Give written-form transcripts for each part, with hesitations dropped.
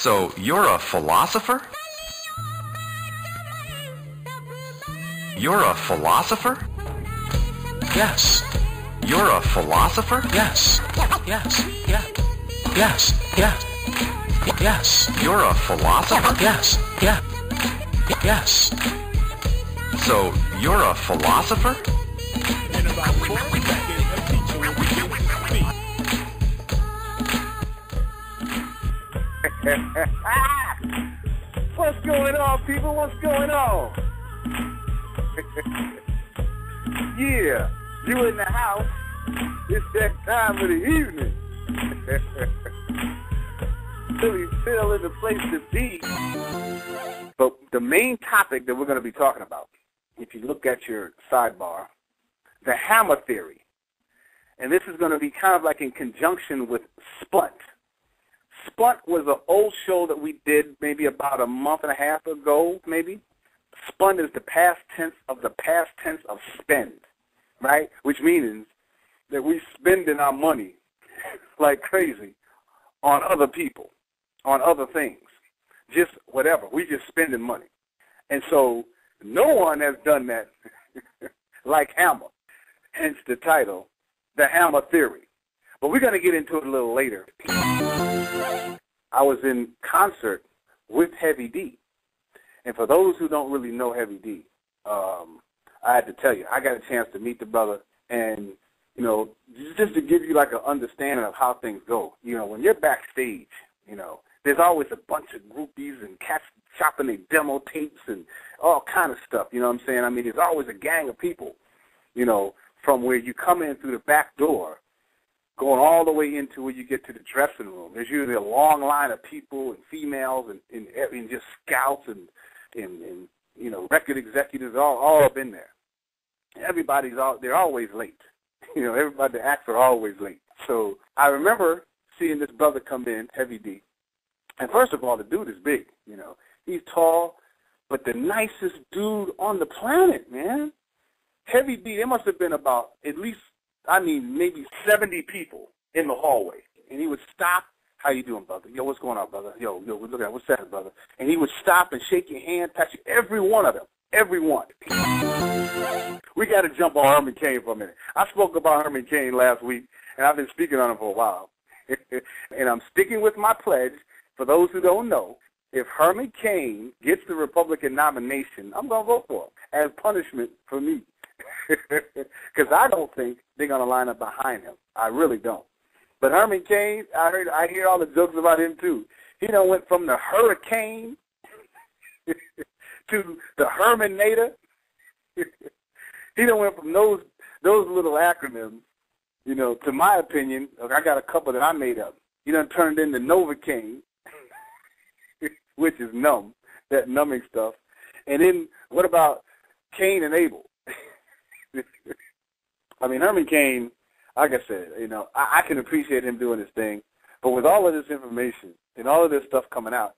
So you're a philosopher? You're a philosopher? Yes. You're a philosopher? Yes. Yes. Yeah. Yes. Yeah. Yes. You're a philosopher? Yes. Yeah. Yes. So you're a philosopher? In about 4 seconds, a teacher will begin to speak. What's going on, people? What's going on? Yeah, you in the house. It's that time of the evening. Fili Fil is the place to be. But the main topic that we're going to be talking about, if you look at your sidebar, the hammer theory. And this is going to be kind of like in conjunction with Spunt. Spunt was an old show that we did maybe about a month and a half ago, maybe. Spunt is the past tense of spend, right? Which means that we spending our money like crazy on other people, on other things, just whatever. We just spending money. And so no one has done that like Hammer, hence the title, The Hammer Theory. But we're going to get into it a little later. I was in concert with Heavy D. And for those who don't really know Heavy D, I had to tell you, I got a chance to meet the brother. And, you know, just to give you like an understanding of how things go, you know, when you're backstage, you know, there's always a bunch of groupies and cats chopping their demo tapes and all kind of stuff, you know what I'm saying? I mean, there's always a gang of people, you know, from where you come in through the back door, going all the way into where you get to the dressing room. There's usually a long line of people and females and just scouts and you know, record executives all up in there. They're always late. You know, everybody, the acts are always late. So I remember seeing this brother come in, Heavy D. And first of all, the dude is big, you know. He's tall, but the nicest dude on the planet, man. Heavy D, there must have been about at least, maybe 70 people in the hallway. And he would stop. How you doing, brother? Yo, what's going on, brother? Yo, look at what's that, brother? And he would stop and shake your hand, touch you, every one of them, every one. We got to jump on Herman Cain for a minute. I spoke about Herman Cain last week, and I've been speaking on him for a while. And I'm sticking with my pledge. For those who don't know, if Herman Cain gets the Republican nomination, I'm going to vote for him as punishment for me. Because I don't think they're going to line up behind him. I really don't. But Herman Cain, I hear all the jokes about him too. He done went from the hurricane to the Hermanator. He done went from those little acronyms, you know, to my opinion. I got a couple that I made up. He done turned into Novocaine, which is numb, that numbing stuff. And then what about Cain and Abel? I mean, Herman Cain, like I said, you know, I can appreciate him doing his thing, but with all of this information and all of this stuff coming out,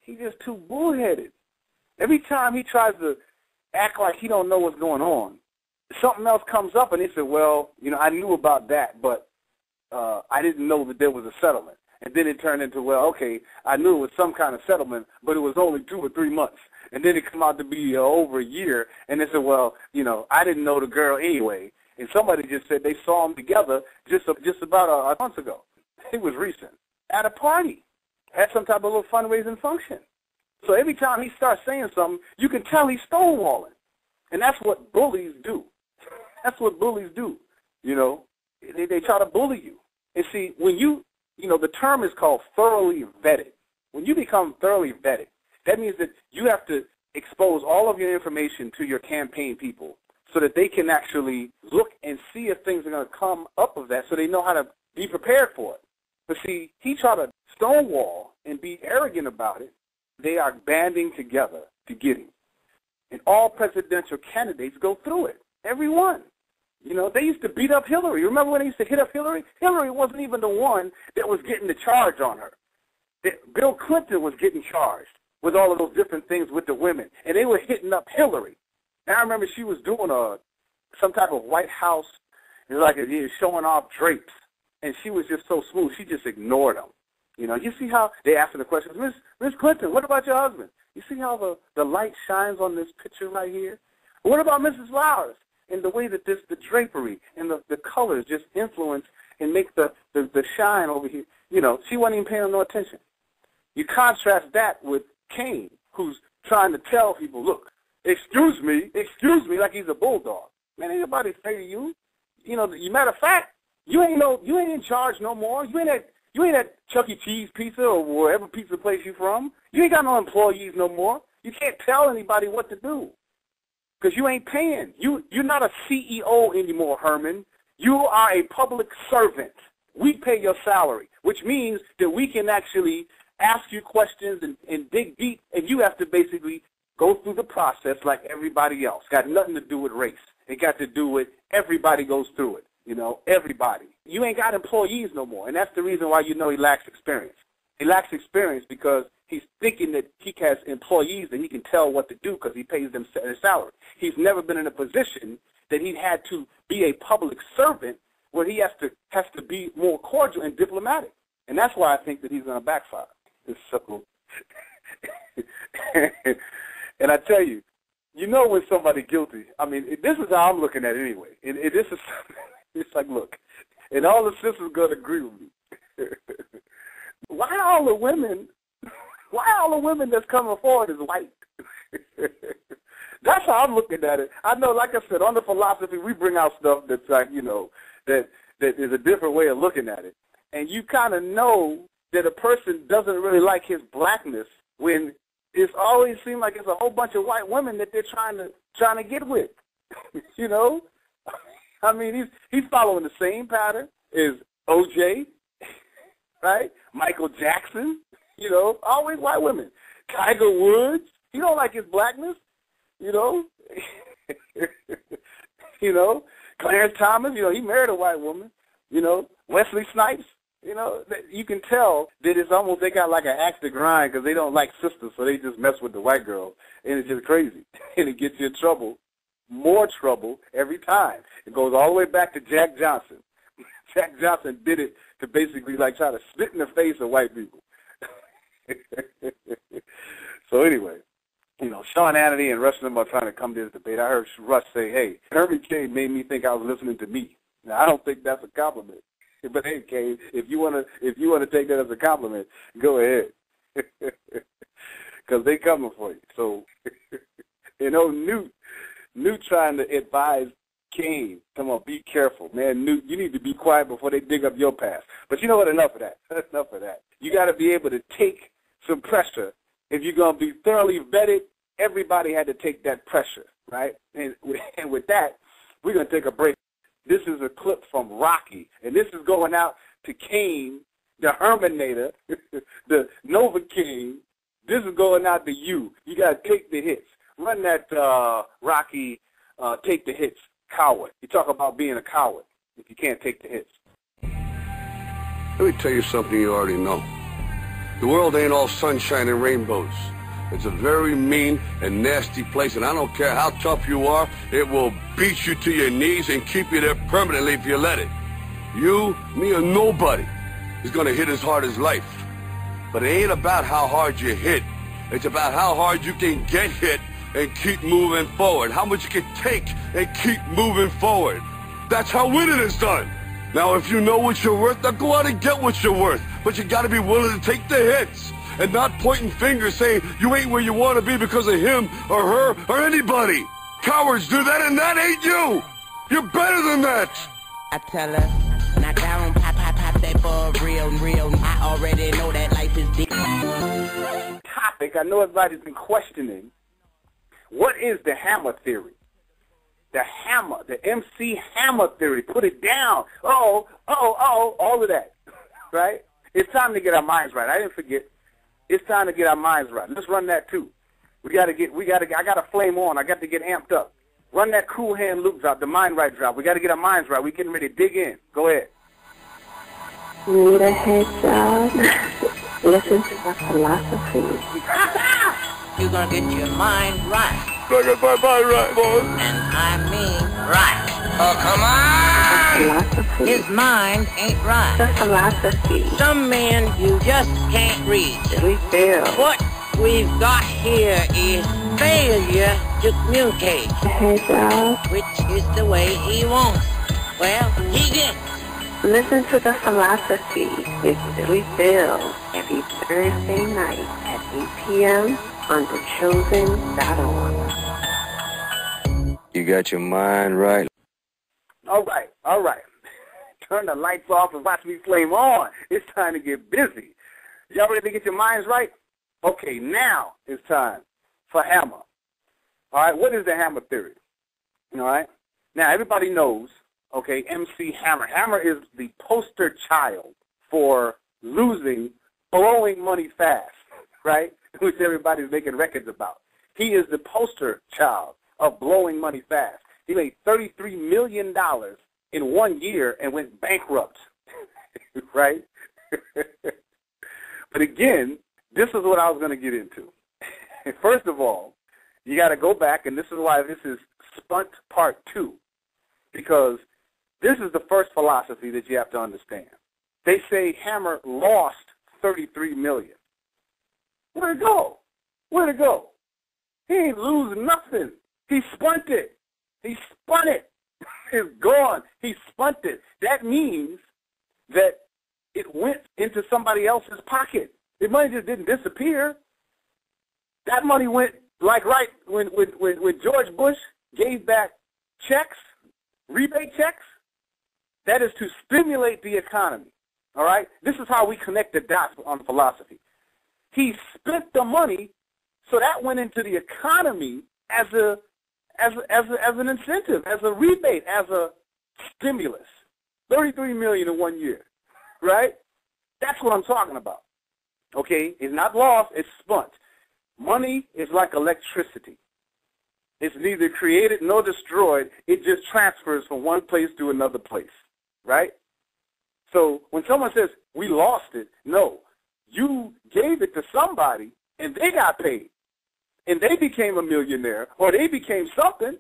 he's just too bullheaded. Every time he tries to act like he don't know what's going on, something else comes up, and he said, well, you know, I knew about that, but I didn't know that there was a settlement. And then it turned into, well, okay, I knew it was some kind of settlement, but it was only 2 or 3 months. And then it came out to be over a year, and they said, well, you know, I didn't know the girl anyway. And somebody just said they saw them together just about a month ago. It was recent. At a party. At some type of little fundraising function. So every time he starts saying something, you can tell he's stonewalling. And that's what bullies do. That's what bullies do. You know, they try to bully you. And see, when you know, the term is called thoroughly vetted. When you become thoroughly vetted, that means that you have to expose all of your information to your campaign people, so that they can actually look and see if things are going to come up of that, so they know how to be prepared for it. But see, he tried to stonewall and be arrogant about it. They are banding together to get him. And all presidential candidates go through it, every one. You know, they used to beat up Hillary. Remember when they used to hit up Hillary? Hillary wasn't even the one that was getting the charge on her. Bill Clinton was getting charged with all of those different things with the women, and they were hitting up Hillary. And I remember she was doing some type of White House, like showing off drapes, and she was just so smooth. She just ignored them. You know, you see how they asking the questions, Miss Clinton, what about your husband? You see how the light shines on this picture right here? What about Mrs. Flowers? And the way that the drapery and the colors just influence and make the shine over here. You know, she wasn't even paying no attention. You contrast that with Cain, who's trying to tell people, look, excuse me, like he's a bulldog. Man, ain't nobody say to you. You know, matter of fact, you ain't in charge no more. You ain't at Chuck E. Cheese Pizza or wherever pizza place you from. You ain't got no employees no more. You can't tell anybody what to do because you ain't paying. You're not a CEO anymore, Herman. You are a public servant. We pay your salary, which means that we can actually ask you questions and dig deep, and you have to basically go through the process like everybody else. Got nothing to do with race. It got to do with everybody goes through it, you know, everybody. You ain't got employees no more, and that's the reason why you know he lacks experience. He lacks experience because he's thinking that he has employees that he can tell what to do because he pays them their salary. He's never been in a position that he had to be a public servant where he has to be more cordial and diplomatic. And that's why I think that he's going to backfire. So, and I tell you, you know when somebody's guilty. I mean, this is how I'm looking at it anyway. It's like, look, and all the sisters going to agree with me. Why all the women that's coming forward is white? That's how I'm looking at it. I know, like I said, on the philosophy, we bring out stuff that's like, you know, that is a different way of looking at it. And you kind of know that a person doesn't really like his blackness when it's always seems like it's a whole bunch of white women that they're trying to get with. You know? I mean, he's following the same pattern as O.J., right? Michael Jackson, you know, always white women. Tiger Woods, he don't like his blackness, you know? You know? Clarence Thomas, you know, he married a white woman, you know? Wesley Snipes, you know? You can tell that it's almost they got like an axe to grind because they don't like sisters, so they just mess with the white girl, and it's just crazy. And it gets you in trouble, more trouble every time. It goes all the way back to Jack Johnson. Jack Johnson did it to basically like try to spit in the face of white people. So anyway, you know, Sean Hannity and Rush and them are trying to come to this debate. I heard Rush say, hey, Herman Cain made me think I was listening to me. Now, I don't think that's a compliment. But hey, Cain, if you wanna take that as a compliment, go ahead. Because they coming for you. So, you know, Newt trying to advise Cain, come on, be careful. Man, Newt, you need to be quiet before they dig up your past. But you know what? Enough of that. Enough of that. You got to be able to take some pressure. If you're going to be thoroughly vetted, everybody had to take that pressure, right? And with that, we're going to take a break. This is a clip from Rocky, and this is going out to Cain, the Herminator, the Novocaine. This is going out to you. You got to take the hits. Run that Rocky, take the hits. Coward. You talk about being a coward if you can't take the hits. Let me tell you something you already know. The world ain't all sunshine and rainbows. It's a very mean and nasty place, and I don't care how tough you are, it will beat you to your knees and keep you there permanently if you let it. You, me, or nobody is going to hit as hard as life. But it ain't about how hard you hit. It's about how hard you can get hit and keep moving forward. How much you can take and keep moving forward. That's how winning is done. Now, if you know what you're worth, now go out and get what you're worth. But you got to be willing to take the hits and not pointing fingers saying you ain't where you want to be because of him or her or anybody. Cowards do that, and that ain't you. You're better than that. I tell her, knock down, pop, that for real. I already know that life is deep. Topic, I know everybody's been questioning. What is the hammer theory? The hammer, the MC Hammer theory. Put it down. Oh, all of that, right? It's time to get our minds right. I didn't forget. It's time to get our minds right. Let's run that too. I got a flame on. I got to get amped up. Run that cool hand Luke drop, the mind right drop. We got to get our minds right. We're getting ready to dig in. Go ahead. Need a heads up. Listen to my philosophy. You're gonna get your mind right. I got my mind right, boy. And I mean right. Oh, come on! philosophy. His mind ain't right. The philosophy. Some men you just can't read. Fili Fil. What we've got here is failure to communicate, Hey, Joe. which is the way he wants. Well, he did. Listen to the philosophy with Fili Fil every Thursday night at 8 p.m. on thechosen.org. You got your mind right. All right. Turn the lights off and watch me flame on. It's time to get busy. Y'all ready to get your minds right? Okay, now it's time for Hammer. All right, what is the Hammer theory? All right. Now, everybody knows, okay, MC Hammer. Hammer is the poster child for blowing money fast, right, which everybody's making records about. He is the poster child of blowing money fast. He made $33 million in 1 year and went bankrupt, right? But again, this is what I was going to get into. First of all, you got to go back, and this is why this is Spunt Part 2, because this is the first philosophy that you have to understand. They say Hammer lost $33 million. Where'd it go? Where'd it go? He ain't lose nothing. He spunt it. He spun it. It's gone. He spunt it. That means that it went into somebody else's pocket. The money just didn't disappear. That money went like right when George Bush gave back checks, rebate checks. That is to stimulate the economy. All right? This is how we connect the dots on philosophy. He spent the money, so that went into the economy as an incentive, as a rebate, as a stimulus. $33 million in 1 year, right? That's what I'm talking about. Okay? It's not lost, it's spunt. Money is like electricity. It's neither created nor destroyed. It just transfers from one place to another place, right? So when someone says, we lost it, no. You gave it to somebody, and they got paid. And they became a millionaire, or they became something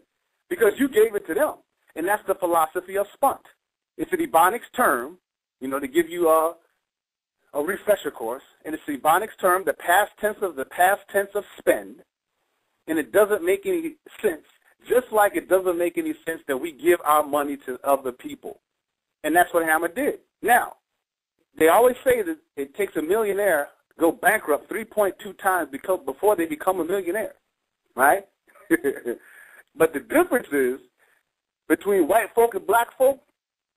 because you gave it to them. And that's the philosophy of spunt. It's an Ebonics term, to give you a refresher course. And it's the Ebonics term, the past tense of spend. And it doesn't make any sense, just like it doesn't make any sense that we give our money to other people. And that's what Hammer did. Now, they always say that it takes a millionaire to go bankrupt 3.2 times before they become a millionaire, right? But the difference is between white folk and black folk,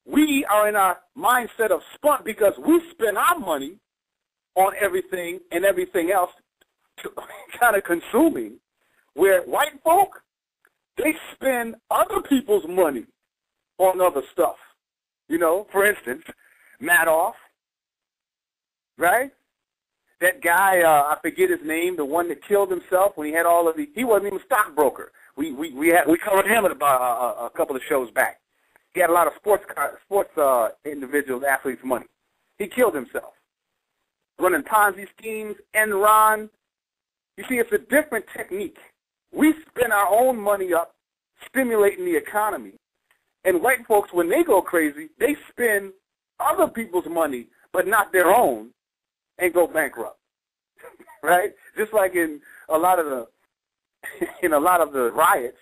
we are in our mindset of spunt because we spend our money on everything and everything else kind of consuming, where white folk, they spend other people's money on other stuff. For instance, Madoff, right? That guy, I forget his name, the one that killed himself when he had all of he wasn't even a stockbroker. We covered him about a couple of shows back. He had a lot of sports individuals, athletes' money. He killed himself. Running Ponzi schemes, Enron. You see, it's a different technique. We spend our own money up stimulating the economy. And white folks, when they go crazy, they spend other people's money, but not their own, and go bankrupt, right? Just like in a lot of the riots,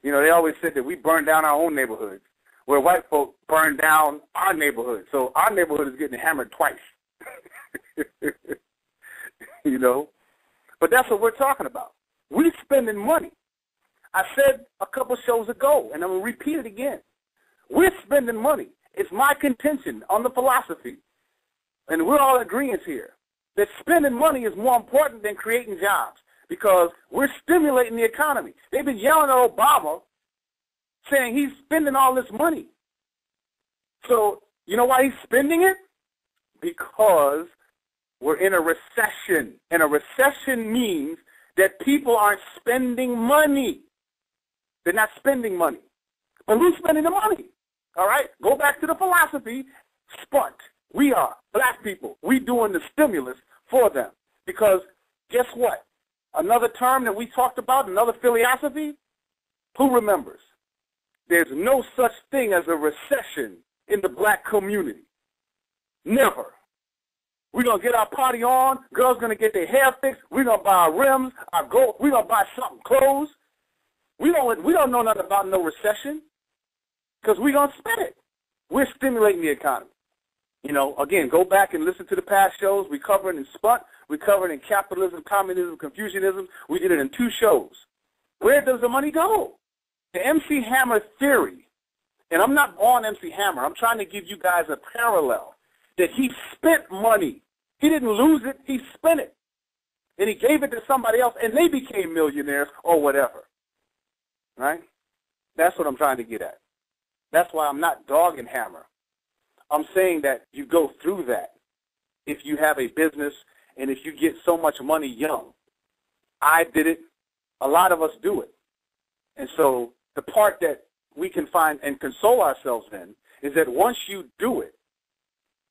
they always said that we burn down our own neighborhoods, where white folk burn down our neighborhood. So our neighborhood is getting hammered twice, But that's what we're talking about. We're spending money. I said a couple shows ago, and I'm going to repeat it again. We're spending money. It's my contention on the philosophy, and we're all agreeing here, that spending money is more important than creating jobs because we're stimulating the economy. They've been yelling at Obama saying he's spending all this money. So you know why he's spending it? Because we're in a recession, and a recession means that people aren't spending money. They're not spending money. But who's spending the money? All right? Go back to the philosophy. Spunt. We are, black people. We doing the stimulus for them. Because guess what? Another term that we talked about, another philosophy, who remembers? There's no such thing as a recession in the black community. Never. We're going to get our party on. Girls going to get their hair fixed. We're going to buy our rims, our gold. We're going to buy something, clothes. We don't know nothing about no recession because we're going to spend it. We're stimulating the economy. You know, again, go back and listen to the past shows. We covered it in Spunt. We covered it in capitalism, communism, Confucianism. We did it in 2 shows. Where does the money go? The MC Hammer theory, and I'm not on MC Hammer. I'm trying to give you guys a parallel that he spent money. He didn't lose it. He spent it. And he gave it to somebody else, and they became millionaires or whatever. Right? That's what I'm trying to get at. That's why I'm not dogging Hammer. I'm saying that you go through that if you have a business and if you get so much money young. I did it. A lot of us do it. And so the part that we can find and console ourselves in is that once you do it,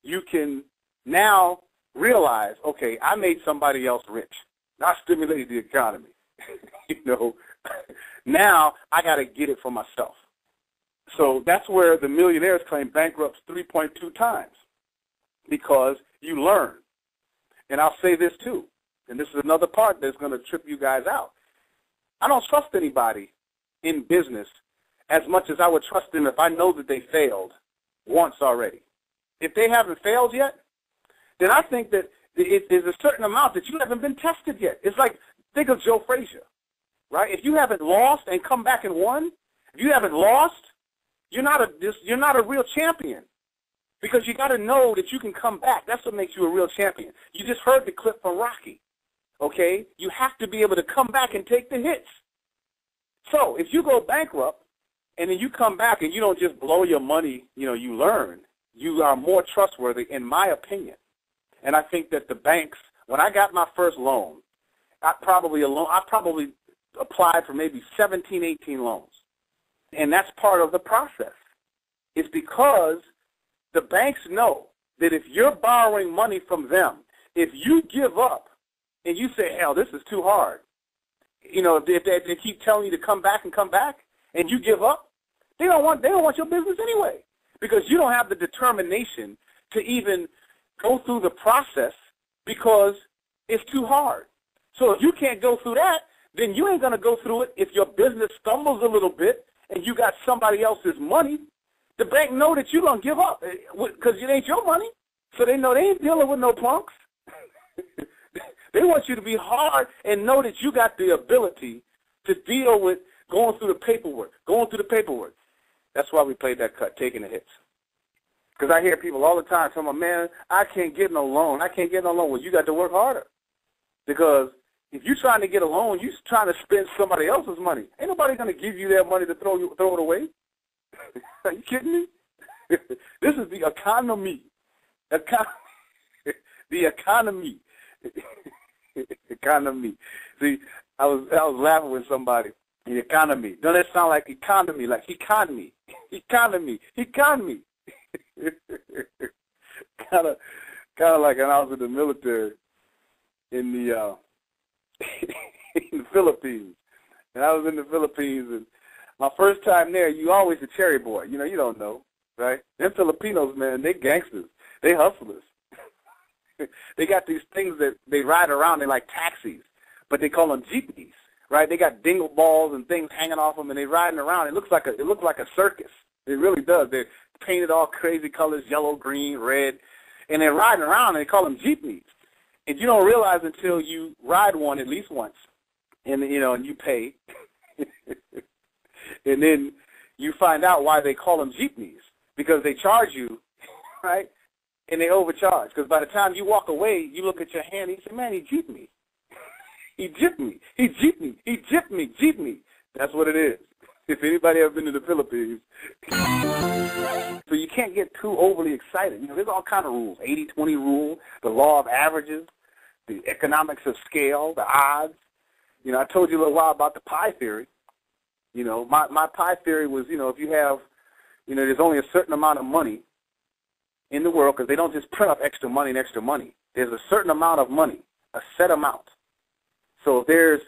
you can now realize, okay, I made somebody else rich. I stimulated the economy. You know, now I got to get it for myself. So that's where the millionaires claim bankrupts 3.2 times because you learn. And I'll say this too, and this is another part that's going to trip you guys out. I don't trust anybody in business as much as I would trust them if I know that they failed once already. If they haven't failed yet, then I think that there's a certain amount that you haven't been tested yet. It's like, think of Joe Frazier, right? If you haven't lost and come back and won, if you haven't lost, you're not a real champion because you got to know that you can come back. That's what makes you a real champion. You just heard the clip from Rocky, okay? You have to be able to come back and take the hits. So if you go bankrupt and then you come back and you don't just blow your money, you know, you learn, you are more trustworthy, in my opinion. And I think that the banks, when I got my first loan, I probably applied for maybe 17, 18 loans. And that's part of the process. It's because the banks know that if you're borrowing money from them, if you give up and you say, hell, this is too hard, you know, if they keep telling you to come back, and you give up, they don't want your business anyway because you don't have the determination to even go through the process because it's too hard. So if you can't go through that, then you ain't going to go through it if your business stumbles a little bit and you got somebody else's money. The bank know that you're going to give up because it ain't your money. So they know they ain't dealing with no punks. They want you to be hard and know that you got the ability to deal with going through the paperwork. That's why we played that cut, taking the hits. Because I hear people all the time telling me, man, I can't get no loan. Well, you got to work harder. Because if you're trying to get a loan, you're trying to spend somebody else's money. Ain't nobody going to give you their money to throw it away. Are you kidding me? This is the economy. The economy. Economy. See, I was laughing with somebody. The economy. Doesn't that sound like economy? Like economy. Economy. kind of like when I was in the military in the Philippines. And I was in the Philippines, and my first time there, you always a cherry boy. You know, you don't know, right? Them Filipinos, man, they gangsters. They hustlers. They got these things that they ride around. They're like taxis, but they call them jeepneys, right? They got dingle balls and things hanging off them, and they're riding around. It looks like a circus. It really does. They're painted all crazy colors, yellow, green, red, and they're riding around, and they call them jeepneys. And you don't realize until you ride one at least once, and and you pay, and then you find out why they call them jeepneys, because they charge you, right? And they overcharge, because by the time you walk away, you look at your hand and you say, man, he jeeped me. He jipped me. He jipped me. He jipped me. Jeeped me. That's what it is. If anybody ever been to the Philippines. So you can't get too overly excited. You know, there's all kind of rules. 80-20 rule, the law of averages, the economics of scale, the odds. You know, I told you a little while about the pie theory. You know, my pie theory was, if you have, there's only a certain amount of money in the world, because they don't just print up extra money and extra money. There's a certain amount of money, a set amount. So if there's,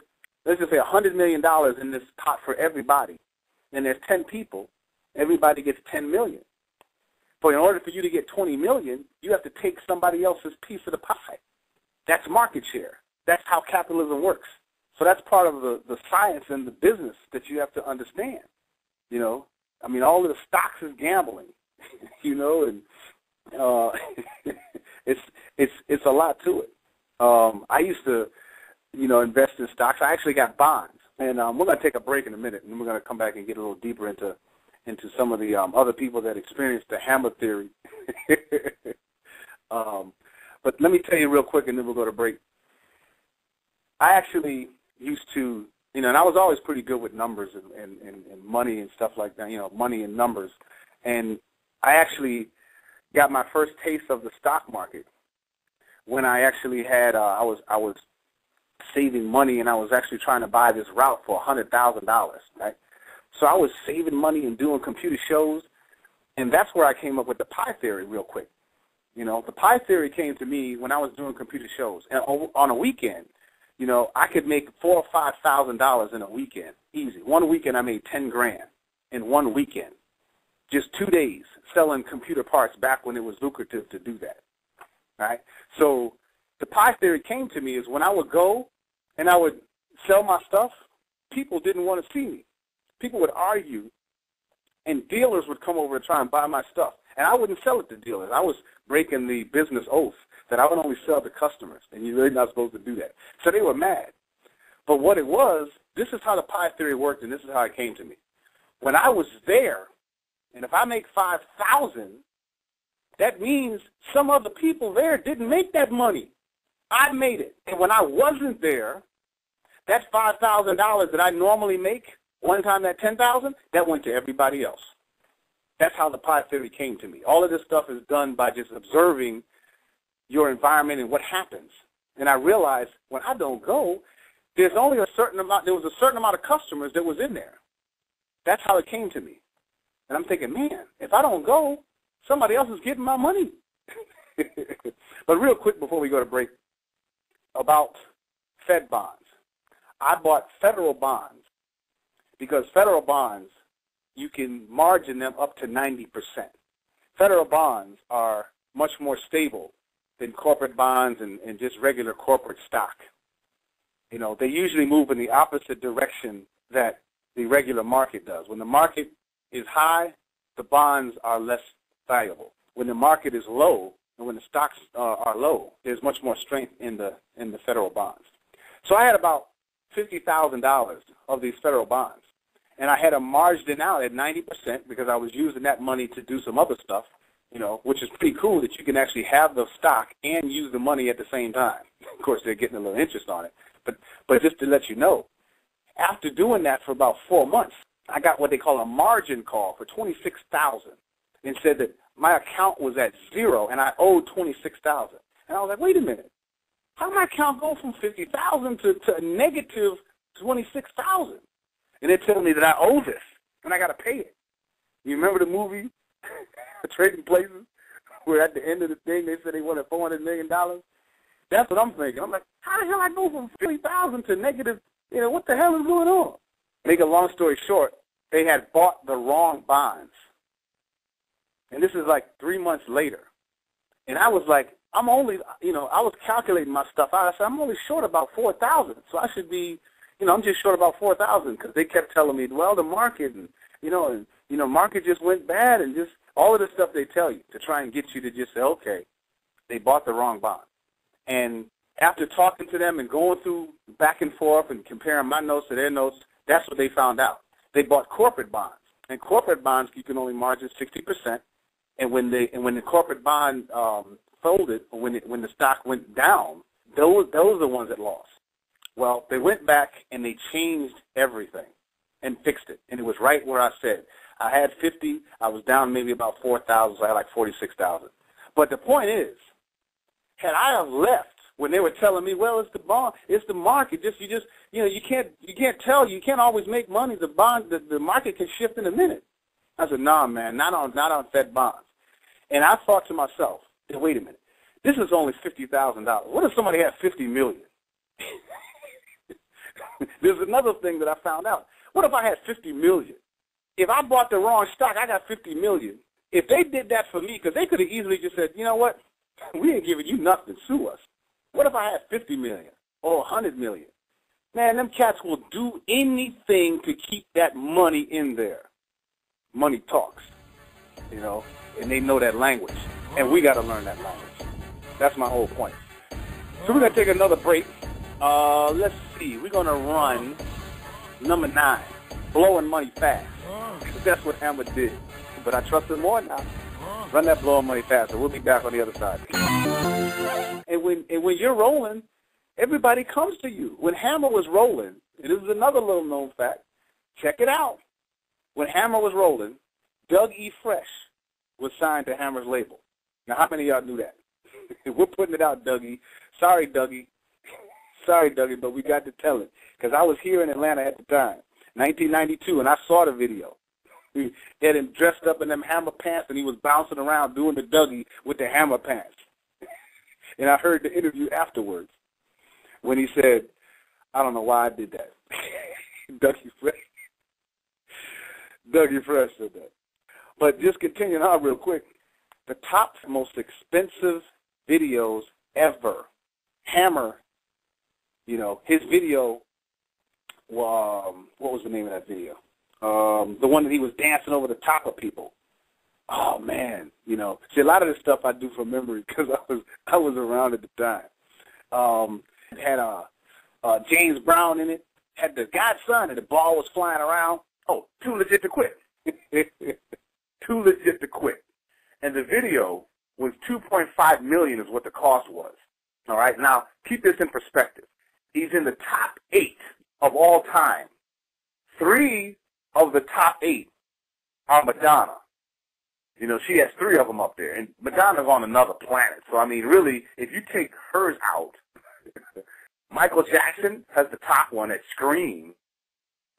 let's just say $100 million in this pot for everybody, and there's 10 people, everybody gets $10 million. But in order for you to get 20 million, you have to take somebody else's piece of the pie. That's market share. That's how capitalism works. So that's part of the science and the business that you have to understand. You know, I mean, all of the stocks is gambling. You know, and it's a lot to it. I used to, you know, invest in stocks. I actually got bonds, and we're going to take a break in a minute, and then we're going to come back and get a little deeper into some of the other people that experienced the hammer theory. But let me tell you real quick, and then we'll go to break. I actually used to, you know, and I was always pretty good with numbers and money and stuff like that, you know, money and numbers. And I actually got my first taste of the stock market when I actually had, I was saving money, and I was actually trying to buy this route for $100,000, right? So I was saving money and doing computer shows, and that's where I came up with the pie theory real quick. You know, the pie theory came to me when I was doing computer shows. And on a weekend, you know, I could make $4,000 or $5,000 in a weekend, easy. One weekend I made $10,000 in one weekend, just 2 days selling computer parts back when it was lucrative to do that, right? So the pie theory came to me is when I would go and I would sell my stuff, people didn't want to see me. People would argue, and dealers would come over and try and buy my stuff. And I wouldn't sell it to dealers. I was breaking the business oath that I would only sell to customers, and you're really not supposed to do that. So they were mad. But what it was, this is how the pie theory worked, and this is how it came to me. When I was there, and if I make $5,000, that means some other people there didn't make that money. I made it. And when I wasn't there, that $5,000 that I normally make, one time that $10,000, that went to everybody else. That's how the pie theory came to me. All of this stuff is done by just observing your environment and what happens. And I realized when I don't go, there was a certain amount of customers that was in there. That's how it came to me. And I'm thinking, man, if I don't go, somebody else is getting my money. But real quick before we go to break, about Fed bonds. I bought federal bonds because federal bonds, you can margin them up to 90%. Federal bonds are much more stable than corporate bonds and just regular corporate stock. You know, they usually move in the opposite direction that the regular market does. When the market is high, the bonds are less valuable. When the market is low, and when the stocks are low, there's much more strength in the federal bonds. So I had about $50,000 of these federal bonds. And I had them margined out at 90% because I was using that money to do some other stuff, you know, which is pretty cool that you can actually have the stock and use the money at the same time. Of course, they're getting a little interest on it. But just to let you know, after doing that for about 4 months, I got what they call a margin call for $26,000 and said that my account was at zero and I owed $26,000. And I was like, wait a minute. How did my account go from $50,000 to a negative $26,000? And they're telling me that I owe this, and I got to pay it. You remember the movie, Trading Places, where at the end of the thing they said they wanted $400 million? That's what I'm thinking. I'm like, how the hell I go from $50,000 to negative, you know, what the hell is going on? Make a long story short, they had bought the wrong bonds. And this is like 3 months later. And I was like, I'm only, you know, I was calculating my stuff out. I said, I'm only short about $4,000, so I should be, you know, I'm just short about $4,000 because they kept telling me, well, the market and market just went bad and just all of the stuff they tell you to try and get you to just say, okay, they bought the wrong bond. And after talking to them and going through back and forth and comparing my notes to their notes, that's what they found out. They bought corporate bonds. And corporate bonds, you can only margin 60%. And when the corporate bond folded, or when the stock went down, those are the ones that lost. Well, they went back and they changed everything and fixed it, and it was right where I said. I had 50, I was down maybe about 4,000, so I had like 46,000. But the point is, had I have left when they were telling me, well, it's the bond, it's the market, you can't tell, you can't always make money. The market can shift in a minute. I said, nah, man, not on Fed bonds. And I thought to myself, hey, wait a minute, this is only $50,000. What if somebody had $50 million? There's another thing that I found out. What if I had $50 million? If I bought the wrong stock, I got $50 million. if they did that for me, because they could have easily just said, you know what, we ain't giving you nothing, sue us. What if I had $50 million or $100 million? Man, them cats will do anything to keep that money in there. Money talks, you know, and they know that language. And we got to learn that language. That's my whole point. So we're going to take another break. Let's see. We're going to run number 9, blowing money fast. That's what Hammer did. But I trust him more now. Run that blowing money fast, and we'll be back on the other side. And when you're rolling, everybody comes to you. When Hammer was rolling, and this is another little known fact, check it out. When Hammer was rolling, Doug E. Fresh was signed to Hammer's label. Now, how many of y'all knew that? We're putting it out, Dougie. Sorry, Dougie. Sorry, Dougie, but we got to tell it. Because I was here in Atlanta at the time, 1992, and I saw the video. He had him dressed up in them Hammer pants, and he was bouncing around doing the Dougie with the Hammer pants. And I heard the interview afterwards when he said, I don't know why I did that. Dougie Fresh said that. But just continuing on real quick, the top most expensive videos ever. Hammer, you know, his video, what was the name of that video? The one that he was dancing over the top of people. Oh, man, you know. See, a lot of this stuff I do from memory because I was around at the time. It had James Brown in it. Had the godson and the ball was flying around. Oh, too legit to quit. Too legit to quit. And the video was $2.5 million is what the cost was. All right? Now, keep this in perspective. He's in the top 8 of all time. 3 of the top 8 are Madonna. You know, she has 3 of them up there. And Madonna's on another planet. So, I mean, really, if you take hers out, Michael Jackson has the top one at Scream.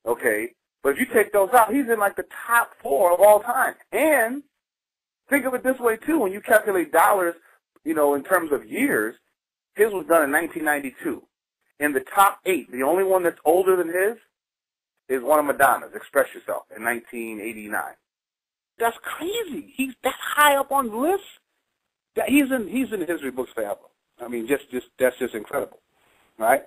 Okay? But if you take those out, he's in, like, the top 4 of all time. And think of it this way, too. When you calculate dollars, you know, in terms of years, his was done in 1992. In the top 8, the only one that's older than his is one of Madonna's, Express Yourself, in 1989. That's crazy. He's that high up on the list. He's in the history books forever. I mean, that's just incredible, right?